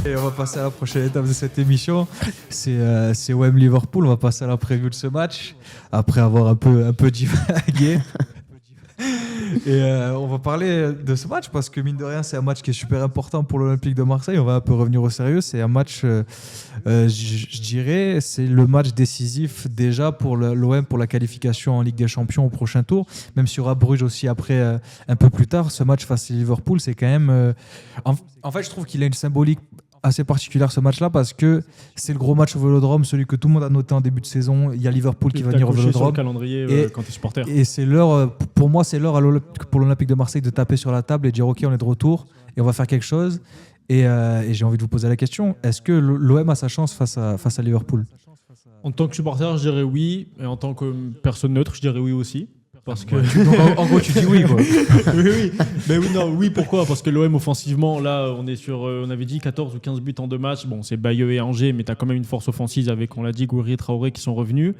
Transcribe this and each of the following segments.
Et on va passer à la prochaine étape de cette émission. C'est OM Liverpool. On va passer à la preview de ce match après avoir un peu divagué. Et on va parler de ce match parce que mine de rien, c'est un match qui est super important pour l'Olympique de Marseille. On va un peu revenir au sérieux. C'est un match, je dirais, c'est le match décisif déjà pour l'OM pour la qualification en Ligue des Champions au prochain tour. Même s'il y aura Bruges aussi après, un peu plus tard. Ce match face à Liverpool, c'est quand même. En fait, je trouve qu'il a une symbolique assez particulière ce match-là parce que c'est le gros match au Vélodrome, celui que tout le monde a noté en début de saison. Il y a Liverpool qui va venir au Vélodrome. Sur le calendrier quand tu es supporter. Et c'est l'heure, pour moi, c'est l'heure pour l'Olympique de Marseille de taper sur la table et de dire ok, on est de retour et on va faire quelque chose. Et j'ai envie de vous poser la question, est-ce que l'OM a sa chance face à Liverpool? En tant que supporter, je dirais oui, et en tant que personne neutre, je dirais oui aussi. Parce que... Donc, en gros, tu dis oui, quoi. oui. Mais oui, pourquoi? Parce que l'OM offensivement, là, on avait dit 14 ou 15 buts en 2 matchs. Bon, c'est Bayeux et Angers, mais tu as quand même une force offensive avec, on l'a dit, Gouiri et Traoré qui sont revenus.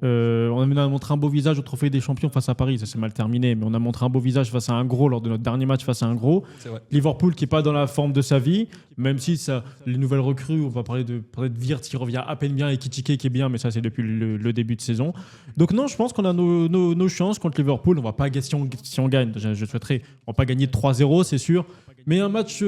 On a montré un beau visage au Trophée des Champions face à Paris, ça s'est mal terminé, mais on a montré un beau visage face à un gros lors de notre dernier match face à un gros. Liverpool qui n'est pas dans la forme de sa vie, même si les nouvelles recrues, on va parler de peut-être Wirtz qui revient à peine bien et Kitike qui est bien, mais ça c'est depuis le début de saison. Donc non, je pense qu'on a nos chances contre Liverpool. On va pas gagner si on gagne, je souhaiterais, on va pas gagner 3-0, c'est sûr. Mais un match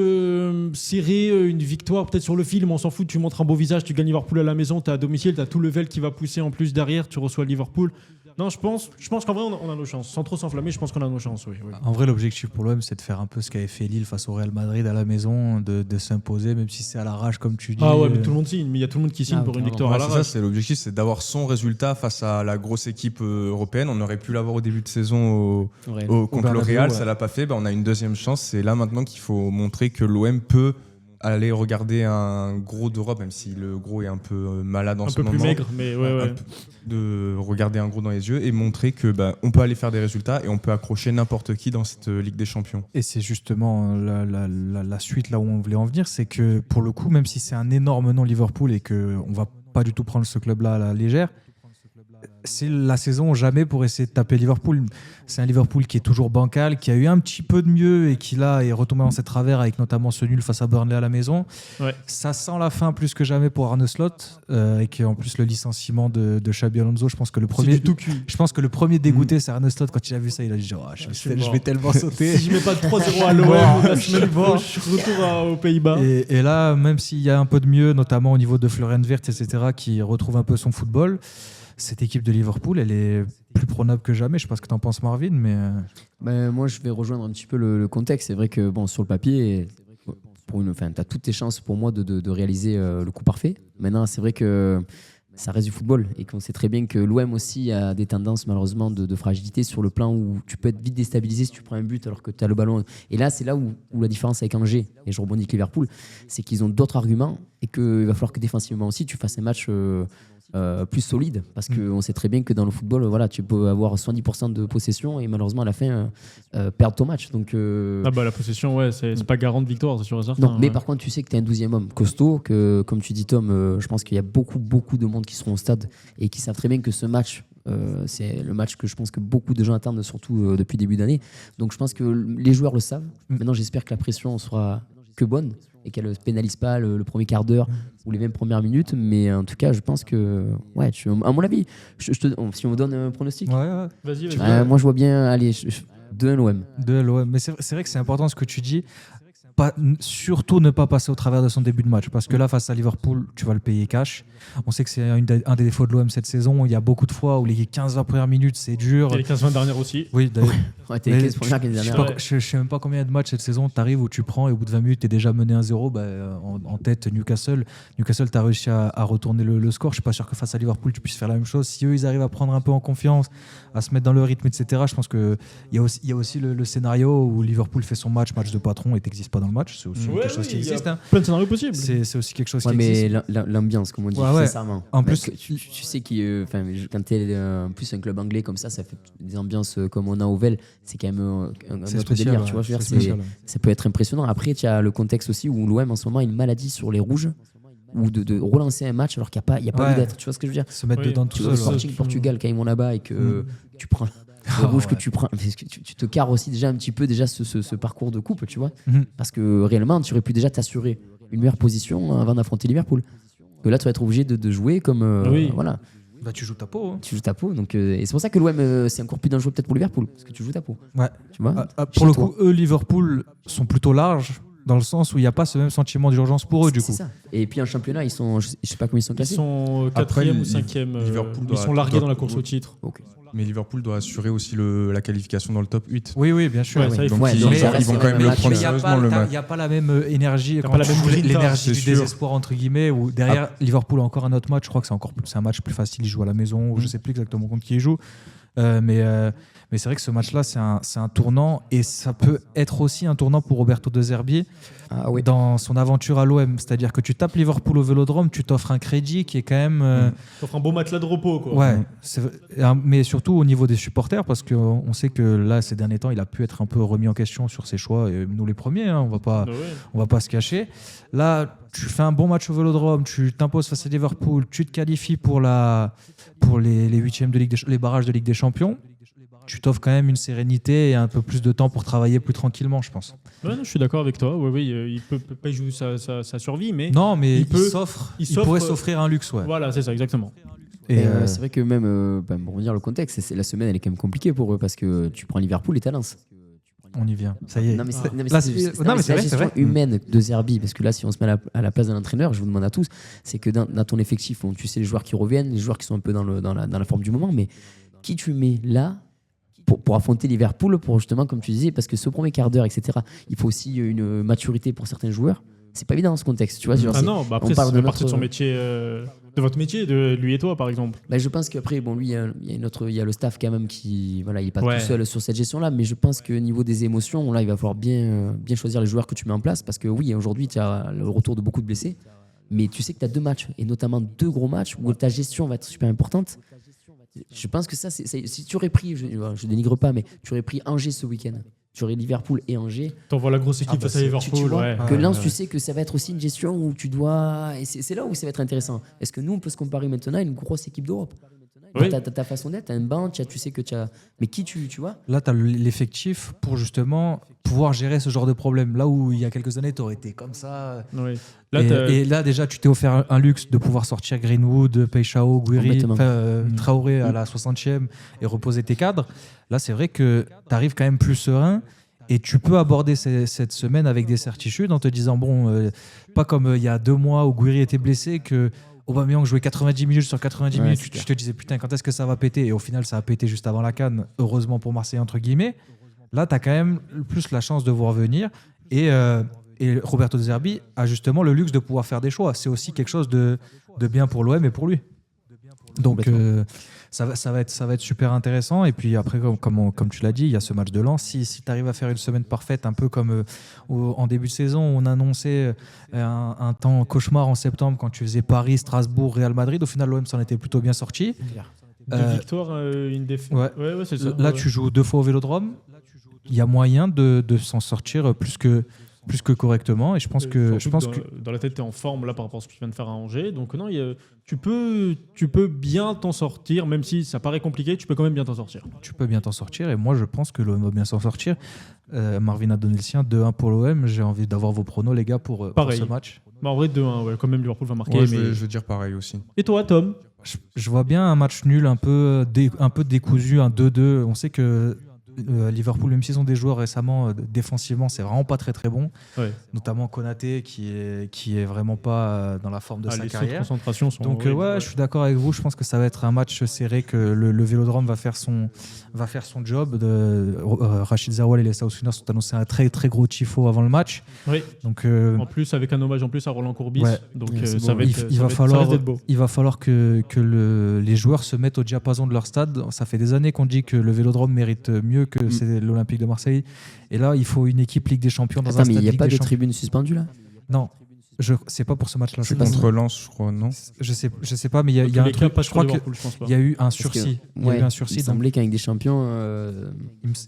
serré, une victoire peut-être sur le film, on s'en fout, tu montres un beau visage, tu gagnes Liverpool à la maison, tu es à domicile, tu as tout le level qui va pousser en plus derrière, tu reçois Liverpool. Non, je pense qu'en vrai, on a nos chances. Sans trop s'enflammer, je pense qu'on a nos chances, oui. En vrai, l'objectif pour l'OM, c'est de faire un peu ce qu'avait fait Lille face au Real Madrid à la maison, de s'imposer, même si c'est à l'arrache, comme tu dis. Ah ouais, mais tout le monde signe. Mais il y a tout le monde qui signe pour une victoire à l'arrache. C'est l'objectif, c'est d'avoir son résultat face à la grosse équipe européenne. On aurait pu l'avoir au début de saison contre le Real, ça l'a pas fait. On a une deuxième chance. C'est là maintenant qu'il faut montrer que l'OM peut aller regarder un gros d'Europe, même si le gros est un peu malade en ce moment. Un peu plus maigre, mais ouais. De regarder un gros dans les yeux et montrer que on peut aller faire des résultats et on peut accrocher n'importe qui dans cette Ligue des Champions. Et c'est justement la suite là où on voulait en venir, c'est que pour le coup, même si c'est un énorme nom Liverpool et qu'on va pas du tout prendre ce club-là à la légère, c'est la saison jamais pour essayer de taper Liverpool. C'est un Liverpool qui est toujours bancal, qui a eu un petit peu de mieux et qui là est retombé dans ses travers avec notamment ce nul face à Burnley à la maison. Ouais. Ça sent la fin plus que jamais pour Arne Slot, avec en plus le licenciement de Xabi Alonso. Je pense que le premier dégoûté c'est Arne Slot. Quand il a vu ça, il a dit je vais tellement sauter. Si je mets pas de 3-0 à l'OM la semaine prochaine, je retourne aux Pays-Bas. Et là, même s'il y a un peu de mieux, notamment au niveau de Florian Wirtz, etc., qui retrouve un peu son football, cette équipe de Liverpool, elle est plus prenable que jamais. Je sais pas ce que tu en penses, Marvin, mais... moi, je vais rejoindre un petit peu le contexte. C'est vrai que sur le papier, tu as toutes tes chances pour moi de réaliser le coup parfait. Maintenant, c'est vrai que ça reste du football et qu'on sait très bien que l'OM aussi a des tendances malheureusement de fragilité sur le plan où tu peux être vite déstabilisé si tu prends un but alors que tu as le ballon. Et là, c'est là où la différence avec Angers, et je rebondis avec Liverpool, c'est qu'ils ont d'autres arguments et qu'il va falloir que défensivement aussi tu fasses un match... plus solide parce qu'on sait très bien que dans le football tu peux avoir 70% de possession et malheureusement à la fin perdre ton match donc, la possession c'est pas garant de victoire, c'est sûr et certain. Non, mais par contre tu sais que tu es un 12e homme costaud, que comme tu dis Tom, je pense qu'il y a beaucoup de monde qui seront au stade et qui savent très bien que ce match c'est le match que je pense que beaucoup de gens attendent, surtout depuis début d'année, donc je pense que les joueurs le savent. Maintenant j'espère que la pression sera que bonne et qu'elle ne pénalise pas le premier quart d'heure ou les 20 premières minutes, mais en tout cas je pense que à mon avis si on me donne un pronostic, vas-y. Moi je vois bien 2-1 l'OM. 2-1 l'OM, mais c'est vrai que c'est important ce que tu dis. Surtout ne pas passer au travers de son début de match, parce que là face à Liverpool tu vas le payer cash. On sait que c'est un des défauts de l'OM cette saison. Il y a beaucoup de fois où les 15-20 premières minutes c'est dur, et les 15-20 dernières aussi. Oui, d'ailleurs. T'es les 15 premières dernières. Je sais même pas combien de matchs cette saison t'arrives où tu prends et au bout de 20 minutes t'es déjà mené 1-0 en tête. Newcastle t'as réussi à retourner le score. Je suis pas sûr que face à Liverpool tu puisses faire la même chose. Si eux ils arrivent à prendre un peu en confiance, à se mettre dans le rythme, etc., je pense qu'il y a aussi le scénario où Liverpool fait son match de patron et t'existes pas dans le match. C'est aussi quelque chose qui existe. Plein de scénarios possibles. C'est aussi quelque chose qui mais existe. l'ambiance, comme on dit, sincèrement. En plus, tu sais quand t'es en plus un club anglais comme ça fait des ambiances comme on a au Vel, c'est quand même un autre délire, tu vois. Ça peut être impressionnant. Après, tu as le contexte aussi où l'OM en ce moment a une maladie sur les rouges, ou de relancer un match alors qu'il n'y a pas lieu d'être. Tu vois ce que je veux dire? Se mettre dedans tout seul. Sporting Portugal, quand ils vont là-bas et que tu prends le rouge que tu prends, parce que tu te carres aussi déjà un petit peu ce parcours de coupe, tu vois. Parce que réellement, tu aurais pu déjà t'assurer une meilleure position avant d'affronter Liverpool. Que là, tu vas être obligé de jouer comme. Voilà. Bah, tu joues ta peau. Hein. Tu joues ta peau. Donc, et c'est pour ça que l'OM, c'est encore plus dangereux peut-être pour Liverpool. Parce que tu joues ta peau. Ouais. Tu vois pour le coup, eux, Liverpool, sont plutôt larges. Dans le sens où il n'y a pas ce même sentiment d'urgence pour eux, du coup. C'est ça. Et puis en championnat, ils sont, je sais pas combien ils sont classés. Ils sont 4e ou 5e. Liverpool ils sont largués dans la course au titre. Okay. Mais Liverpool doit assurer aussi la qualification dans le top 8. Oui, bien sûr. Ouais, ça, donc ouais, ils vont quand même le prendre sérieusement le match. Il n'y a pas la même énergie, pas la même l'énergie du sûr. désespoir, entre guillemets, où derrière Liverpool a encore un autre match. Je crois que c'est un match plus facile, ils jouent à la maison, ou je ne sais plus exactement contre qui ils jouent. Mais c'est vrai que ce match-là, c'est un tournant, et ça peut être aussi un tournant pour Roberto De Zerbi dans son aventure à l'OM. C'est-à-dire que tu tapes Liverpool au Vélodrome, tu t'offres un crédit qui est quand même... T'offres un beau matelas de repos, quoi. Ouais, mais surtout au niveau des supporters, parce qu'on sait que là, ces derniers temps, il a pu être un peu remis en question sur ses choix, et nous les premiers, hein, on va pas se cacher. Là, tu fais un bon match au Vélodrome, tu t'imposes face à Liverpool, tu te qualifies pour les huitièmes de Ligue les barrages de Ligue des Champions. Tu t'offres quand même une sérénité et un peu plus de temps pour travailler plus tranquillement, je pense. Ouais, non, je suis d'accord avec toi. Oui, il peut pas jouer sa survie, mais non, mais il pourrait s'offrir un luxe, ouais. Voilà, c'est ça, exactement. Et c'est vrai que même, pour dire le contexte, la semaine elle est quand même compliquée pour eux parce que tu prends Liverpool et t'as Lens. On y vient, ça y est. Non, mais c'est la gestion humaine de Zerbi, parce que là, si on se met à la place d'un entraîneur, je vous demande à tous, c'est que dans ton effectif, tu sais les joueurs qui reviennent, les joueurs qui sont un peu dans la forme du moment, mais qui tu mets là pour affronter Liverpool, pour justement, comme tu disais, parce que ce premier quart d'heure, etc., il faut aussi une maturité pour certains joueurs. C'est pas évident dans ce contexte, tu vois. Non, après, c'est partie de son métier, de votre métier, de lui et toi, par exemple. Je pense qu'après, lui, il y a le staff quand même qui, voilà, il est pas tout seul sur cette gestion-là, mais je pense que niveau des émotions, là, il va falloir bien choisir les joueurs que tu mets en place, parce que oui, aujourd'hui, tu as le retour de beaucoup de blessés, mais tu sais que tu as 2 matchs, et notamment 2 gros matchs où ta gestion va être super importante. Je pense que ça, si tu aurais pris, je dénigre pas, mais tu aurais pris Angers ce week-end, tu aurais Liverpool et Angers. T'envoies la grosse équipe face à Liverpool. Tu vois, que Lens, tu sais que ça va être aussi une gestion où tu dois. Et c'est là où ça va être intéressant. Est-ce que nous, on peut se comparer maintenant à une grosse équipe d'Europe? Oui. T'as ta façon d'être, t'as une banque, tu sais que tu as. Mais qui tu vois? Là, tu as l'effectif pour justement pouvoir gérer ce genre de problème. Là où il y a quelques années, tu aurais été comme ça. Oui. Et là, déjà, tu t'es offert un luxe de pouvoir sortir Greenwood, Peixao, Guiri, Traoré à la 60e et reposer tes cadres. Là, c'est vrai que tu arrives quand même plus serein. Et tu peux aborder cette semaine avec des certitudes en te disant, pas comme il y a 2 mois où Guiri était blessé, que Aubameyang jouait 90 minutes sur 90 minutes, tu te disais putain, quand est-ce que ça va péter? Et au final, ça a pété juste avant la CAN, heureusement pour Marseille, entre guillemets. Là, tu as quand même plus la chance de voir venir. Et Roberto De Zerbi a justement le luxe de pouvoir faire des choix. C'est aussi quelque chose de bien pour l'OM et pour lui. Donc, ça va être super intéressant. Et puis après, comme tu l'as dit, il y a ce match de Lens. Si tu arrives à faire une semaine parfaite, un peu comme en début de saison, on annonçait un temps cauchemar en septembre quand tu faisais Paris, Strasbourg, Real Madrid. Au final, l'OM s'en était plutôt bien sorti. 2 victoires, une défaite. Ouais, c'est ça. Là, tu joues 2 fois au Vélodrome. Il y a moyen de s'en sortir plus que correctement, et je pense que dans la tête tu es en forme là par rapport à ce que tu viens de faire à Angers, donc non, tu peux bien t'en sortir, même si ça paraît compliqué, tu peux quand même bien t'en sortir. Tu peux bien t'en sortir, et moi je pense que l'OM va bien s'en sortir. Marvin a donné le sien, 2-1 pour l'OM. J'ai envie d'avoir vos pronos, les gars, pour ce match. En vrai, 2-1, quand même Liverpool va marquer. Ouais, je veux dire pareil aussi. Et toi, Tom? Je vois bien un match nul, un peu décousu, un 2-2. On sait que Liverpool, même s'ils ont des joueurs récemment, défensivement, c'est vraiment pas très très bon. Notamment Konaté qui est vraiment pas dans la forme de sa carrière. Les concentrations sont donc je suis d'accord avec vous. Je pense que ça va être un match serré, que le Vélodrome va faire son job. Rachid Zeroual et les South Winners sont annoncés un très très gros tifo avant le match. Oui. Donc en plus avec un hommage à Roland Courbis. Ouais. Donc il va falloir que les joueurs se mettent au diapason de leur stade. Ça fait des années qu'on dit que le Vélodrome mérite mieux que c'est l'Olympique de Marseille. Et là, il faut une équipe Ligue des Champions dans un stade. Mais il n'y a Ligue pas des de Champions. tribune suspendue là? Non. C'est pas pour ce match-là. C'est contre Lens, je crois, non? Je sais pas, mais il y a un truc. Je crois qu'il y a eu un sursis. Il me semblait qu'avec des champions.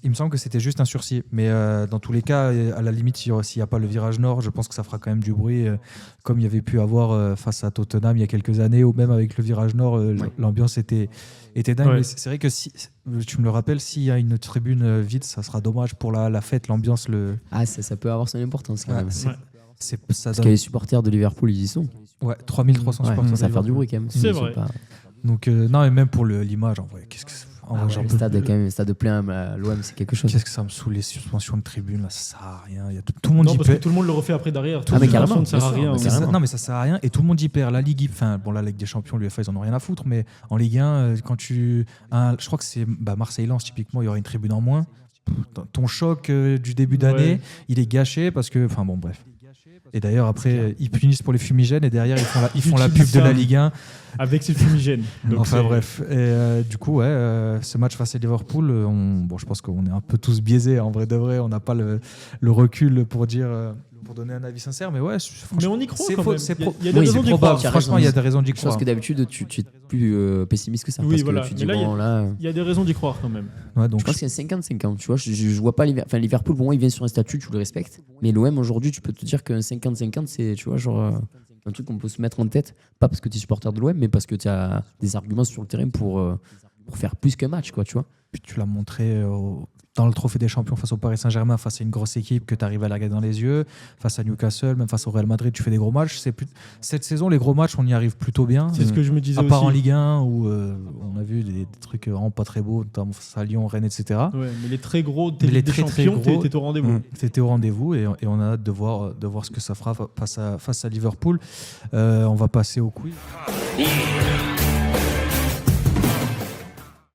Il me semble que c'était juste un sursis. Mais dans tous les cas, à la limite, s'il n'y a pas le virage nord, je pense que ça fera quand même du bruit, comme il y avait pu avoir face à Tottenham il y a quelques années, ou même avec le virage nord, l'ambiance était dingue. Mais c'est vrai que si tu me le rappelles, s'il y a une tribune vide, ça sera dommage pour la fête, l'ambiance. Ça peut avoir son importance quand même. ça Parce que les supporters de Liverpool, ils y sont. Ouais, 3300 supporters. Ça va faire du bruit quand même. C'est vrai. Donc, non, et même pour l'image, en vrai, qu'est-ce que le stade, quand même, stade plein à l'OM, c'est quelque chose. Qu'est-ce que ça me saoule, les suspensions de tribune, là, ça sert à rien. Tout le monde Non, y parce que perd. tout le monde le refait après derrière. Mais carrément, Ça ne sert à rien. Non, mais ça sert à rien. Et tout le monde y perd. La Ligue, la Ligue des Champions, l'UEFA, ils en ont rien à foutre. Mais en Ligue 1, quand je crois que c'est Marseille-Lens, typiquement, il y aura une tribune en moins. Ton choc du début d'année, il est gâché parce que. Enfin, bon, bref. Et d'ailleurs, après, ils punissent pour les fumigènes et derrière, ils font la pub de la Ligue 1. Avec ces fumigènes. Donc enfin, bref. Et du coup, ce match face à Liverpool, je pense qu'on est un peu tous biaisés. En vrai de vrai, on n'a pas le recul pour dire. Pour donner un avis sincère, mais ouais, mais on y croit quand même. Il y a des raisons d'y croire. Franchement, il y a des raisons d'y croire. Je pense que d'habitude, tu es plus pessimiste que ça. Oui, parce voilà. que tu dis, mais là, il y a des raisons d'y croire quand même. Ouais, donc je pense qu'il y a 50-50. Tu vois, je vois pas Liverpool, pour moi, il vient sur un statut, tu le respectes. Mais l'OM, aujourd'hui, tu peux te dire qu'un 50-50, c'est, tu vois, genre un truc qu'on peut se mettre en tête. Pas parce que tu es supporter de l'OM, mais parce que tu as des arguments sur le terrain pour faire plus qu'un match, quoi, tu vois. Puis tu l'as montré dans le Trophée des Champions face au Paris Saint-Germain, face à une grosse équipe que tu arrives à la regarder dans les yeux, face à Newcastle, même face au Real Madrid, tu fais des gros matchs. Cette saison, les gros matchs, on y arrive plutôt bien. C'est ce que je me disais aussi. À part aussi. en Ligue 1, où on a vu des trucs vraiment pas très beaux, notamment face à Lyon, Rennes, etc. Ouais, mais les très gros des champions, t'étais au rendez-vous. T'étais au rendez-vous et on a hâte de voir ce que ça fera face à Liverpool. On va passer au quiz.